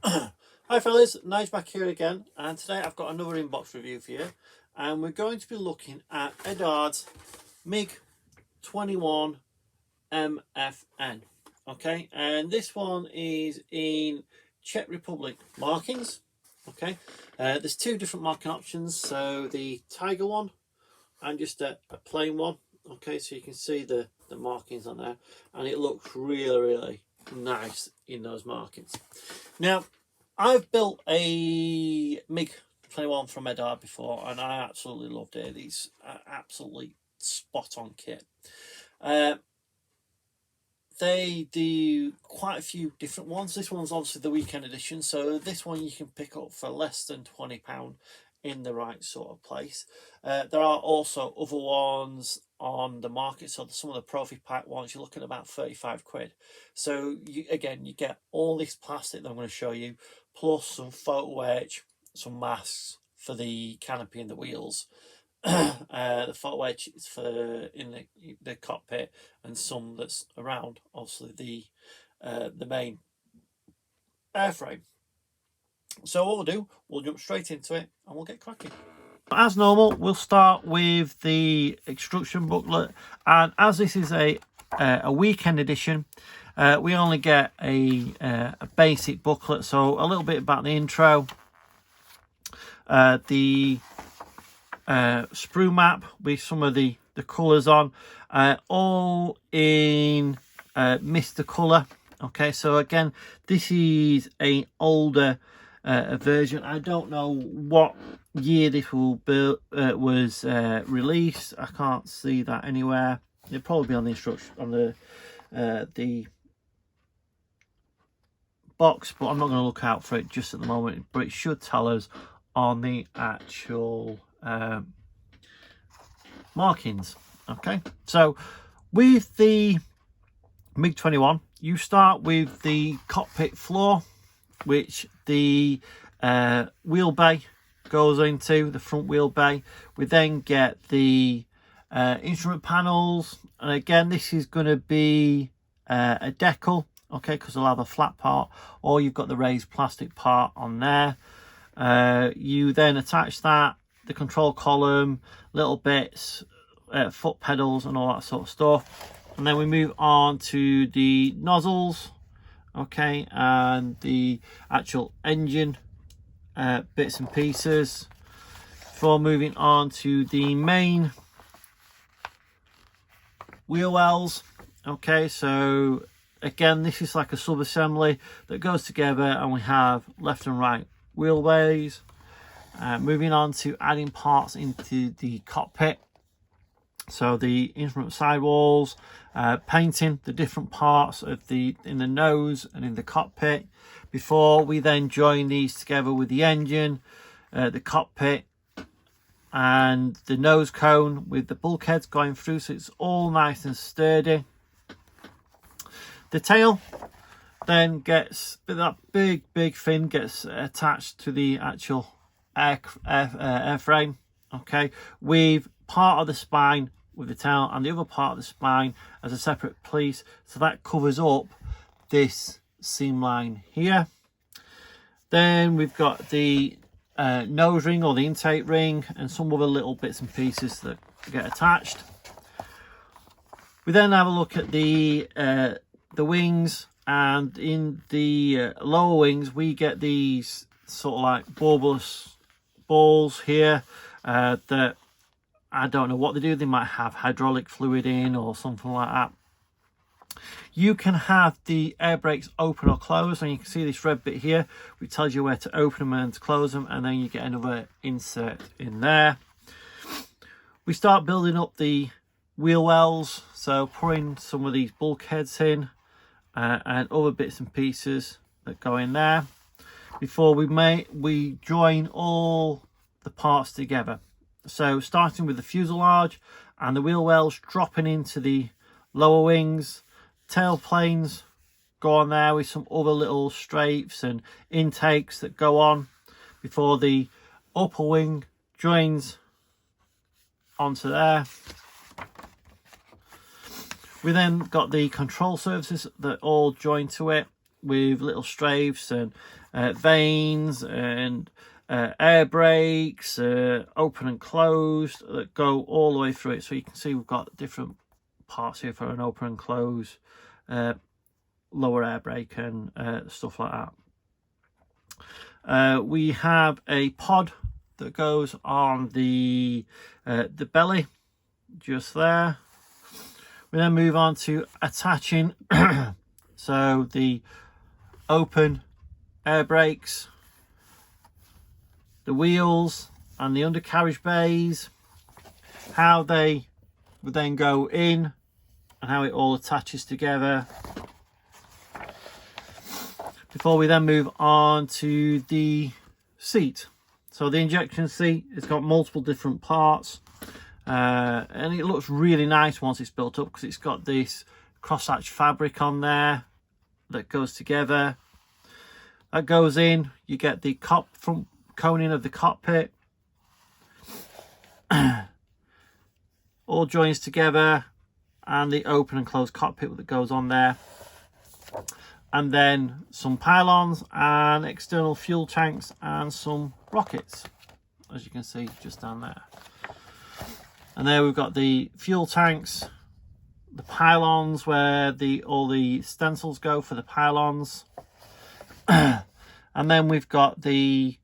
Hi fellas, Nige back here again, and today I've got another inbox review for you, and we're going to be looking at Eduard's MiG 21 MFN. Okay, and this one is in Czech Republic markings. Okay, there's two different marking options, so the Tiger one and just a plain one. Okay, so you can see the markings on there, and it looks really nice in those markings. Now, I've built a MiG 21 from Eduard before, and I absolutely loved it. It's absolutely spot on kit. They do quite a few different ones. This one's obviously the weekend edition, so this one you can pick up for less than £20 in the right sort of place. There are also other ones on the market, so some of the Profi Pack ones you're looking at about 35 quid. So you get all this plastic that I'm going to show you, plus some photo etch, some masks for the canopy and the wheels. The photo edge is for in the cockpit, and some that's around obviously the main airframe. So what we'll do, we'll jump straight into it and we'll get cracking. As normal, we'll start with the instruction booklet, and as this is a weekend edition, we only get a basic booklet, so a little bit about the intro, the sprue map with some of the colours on, all in Mr. Colour. Okay, so again, this is an older version. I don't know what year this will be, was released. I can't see that anywhere. It'll probably be on the instruction on the box, but I'm not going to look out for it just at the moment. But it should tell us on the actual markings. Okay, so with the MiG 21, you start with the cockpit floor, which the wheel bay goes into, the front wheel bay. We then get the instrument panels, and again this is going to be a decal, okay, because they'll have a flat part, or you've got the raised plastic part on there. You then attach that, the control column, little bits, foot pedals and all that sort of stuff. And then we move on to the nozzles, okay, and the actual engine bits and pieces, before moving on to the main wheel wells. Okay, so again, this is like a sub-assembly that goes together, and we have left and right wheelways. Moving on to adding parts into the cockpit, so the instrument sidewalls, painting the different parts of in the nose and in the cockpit, before we then join these together with the engine, the cockpit and the nose cone with the bulkheads going through, so it's all nice and sturdy. The tail then gets, that big fin gets attached to the actual airframe, okay, with part of the spine with the tail and the other part of the spine as a separate piece, so that covers up this seam line here. Then we've got the nose ring or the intake ring and some other little bits and pieces that get attached. We then have a look at the wings, and in the lower wings we get these sort of like bulbous balls here that I don't know what they do. They might have hydraulic fluid in or something like that. You can have the air brakes open or close, and you can see this red bit here which tells you where to open them and to close them, and then you get another insert in there. We start building up the wheel wells, so putting some of these bulkheads in and other bits and pieces that go in there, before we join all the parts together. So starting with the fuselage and the wheel wells dropping into the lower wings, tail planes go on there with some other little strafes and intakes that go on, before the upper wing joins onto there. We then got the control surfaces that all join to it, with little strafes and vanes and air brakes, open and closed, that go all the way through it. So you can see we've got different parts here for an open and close, lower air brake and stuff like that. We have a pod that goes on the belly, just there. We then move on to attaching so the open air brakes, the wheels and the undercarriage bays, how they would then go in and how it all attaches together, before we then move on to the seat. So the injection seat, it's got multiple different parts, and it looks really nice once it's built up, because it's got this crosshatch fabric on there that goes together. That goes in, you get the front coning of the cockpit, all joins together, and the open and closed cockpit that goes on there, and then some pylons and external fuel tanks and some rockets, as you can see just down there. And there we've got the fuel tanks, the pylons where all the stencils go for the pylons, and then we've got the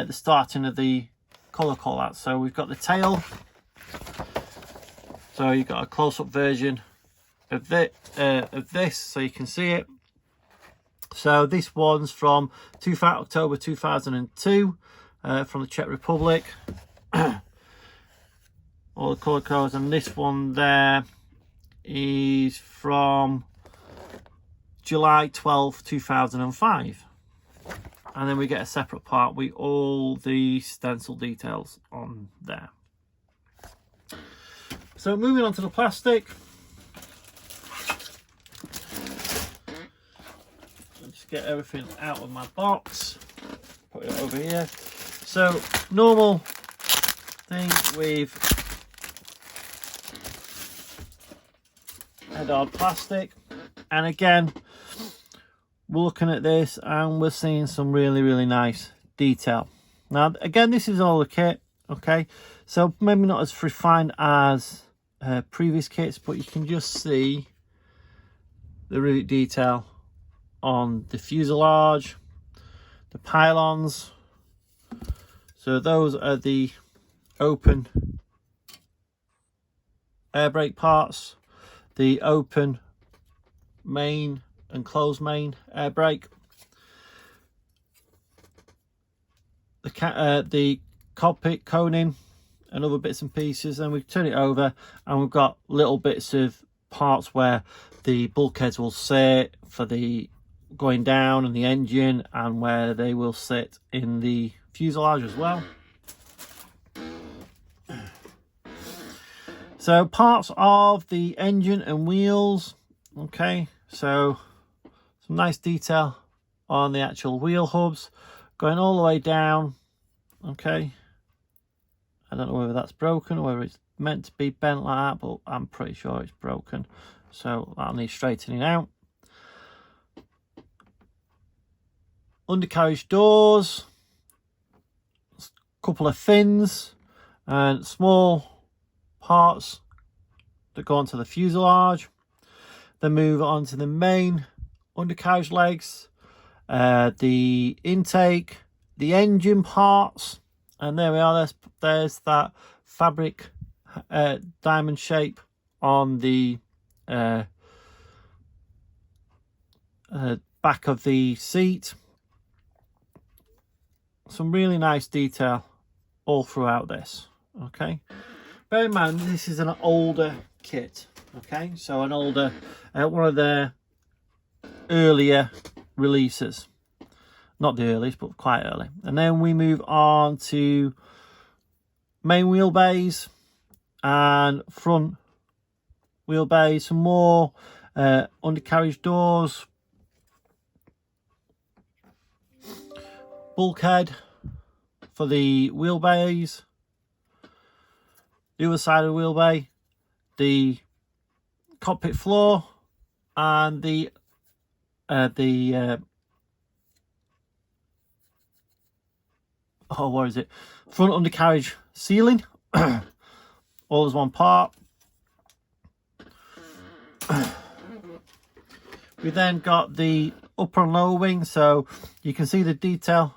starting of the colour callouts. So we've got the tail. So you've got a close-up version of this, so you can see it. So this one's from October 2002, from the Czech Republic. All the colour codes, and this one there is from July 12, 2005. And then we get a separate part with all the stencil details on there. So moving on to the plastic. Just get everything out of my box. Put it over here. So normal thing with Eduard plastic, and again we're looking at this and we're seeing some really nice detail. Now again, this is all the kit, okay, so maybe not as refined as previous kits, but you can just see the rivet detail on the fuselage, the pylons. So those are the open air brake parts, the open main and closed main air brake, the cockpit coning and other bits and pieces. Then we turn it over and we've got little bits of parts where the bulkheads will sit for the going down and the engine, and where they will sit in the fuselage as well. So parts of the engine and wheels, okay, so some nice detail on the actual wheel hubs going all the way down, okay. I don't know whether that's broken or whether it's meant to be bent like that, but I'm pretty sure it's broken, so that'll need straightening out. Undercarriage doors, a couple of fins and small parts that go onto the fuselage. Then move on to the main undercarriage legs, the intake, the engine parts, and there we are. There's that fabric diamond shape on the back of the seat. Some really nice detail all throughout this, okay. Bear in mind, this is an older kit, okay, so an older one of their earlier releases, not the earliest but quite early. And then we move on to main wheelbase and front wheelbase, some more undercarriage doors, bulkhead for the wheelbase, the other side of the wheelbase, the cockpit floor, and the what is it? Front undercarriage ceiling, all as one part. We then got the upper and lower wing, so you can see the detail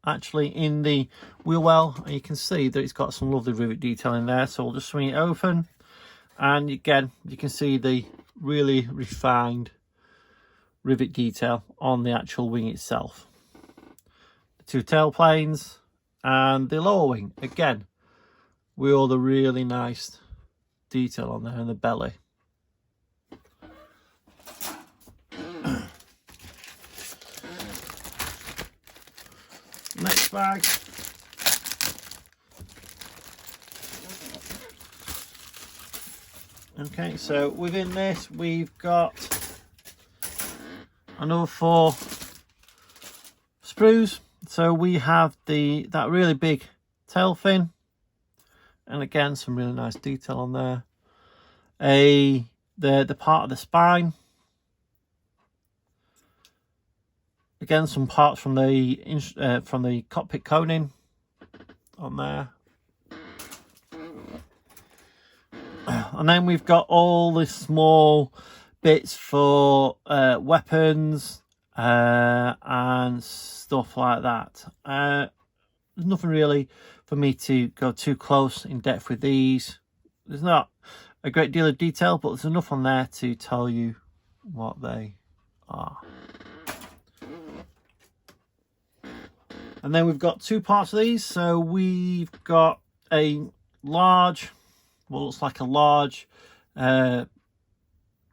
actually in the wheel well, and you can see that it's got some lovely rivet detail in there. So we'll just swing it open, and again you can see the really refined rivet detail on the actual wing itself. The two tail planes and the lower wing, again with all the really nice detail on there in the belly. Next bag. Okay, so within this we've got another 4 sprues. So we have that really big tail fin, and again some really nice detail on there. The part of the spine. Again, some parts from the cockpit coning on there. And then we've got all the small bits for weapons and stuff like that. There's nothing really for me to go too close in depth with these. There's not a great deal of detail, but there's enough on there to tell you what they are. And then we've got 2 parts of these. So we've got a large, what looks like a large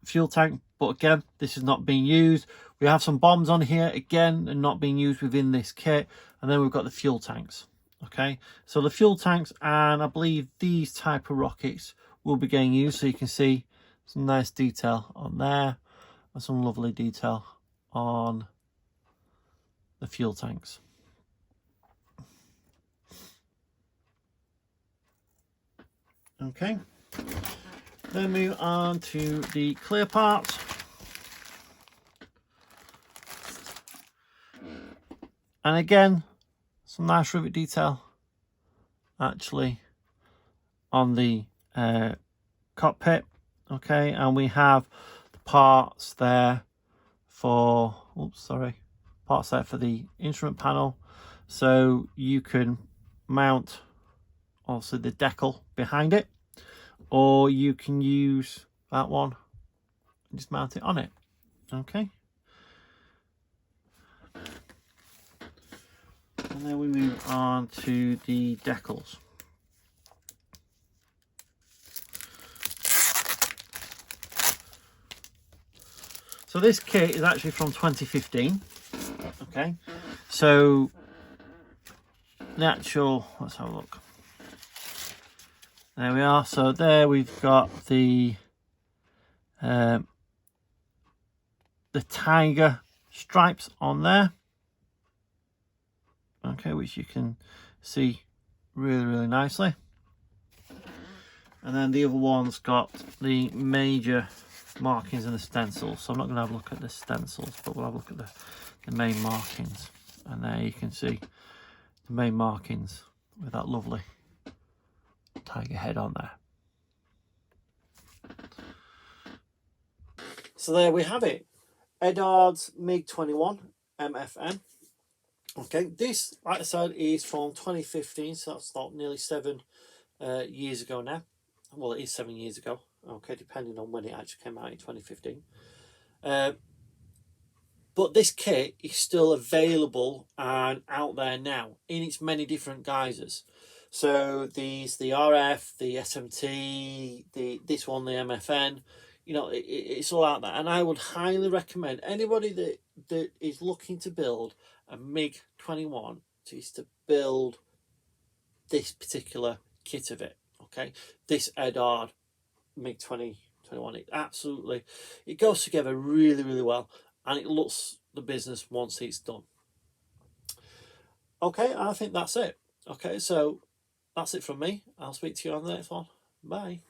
fuel tank, but again this is not being used. We have some bombs on here again and not being used within this kit. And then we've got the fuel tanks. Okay, so the fuel tanks and I believe these type of rockets will be getting used. So you can see some nice detail on there and some lovely detail on the fuel tanks. Okay, then move on to the clear parts. And again, some nice rivet detail actually on the cockpit. Okay, and we have the parts there for, parts there for the instrument panel. So you can mount also the decal behind it, or you can use that one and just mount it on it. Okay, and then we move on to the decals. So this kit is actually from 2015. Okay, so the actual, let's have a look. There we are. So there we've got the tiger stripes on there. Okay, which you can see really nicely. And then the other one's got the major markings and the stencils. So I'm not going to have a look at the stencils, but we'll have a look at the main markings. And there you can see the main markings with that lovely tiger head on there. So there we have it, Eduard's MiG-21 MFN. Okay, this, like I said, is from 2015, so that's not nearly 7 years ago now. Well, it is 7 years ago, okay, depending on when it actually came out in 2015. But this kit is still available and out there now in its many different guises. So these, the RF, the SMT, this one, the MFN, you know, it's all out there. And I would highly recommend anybody that is looking to build a MiG-21 is to build this particular kit of it. Okay, this Eduard MiG-21, it goes together really well, and it looks the business once it's done. Okay, I think that's it. Okay, so that's it from me. I'll speak to you on the next one. Bye.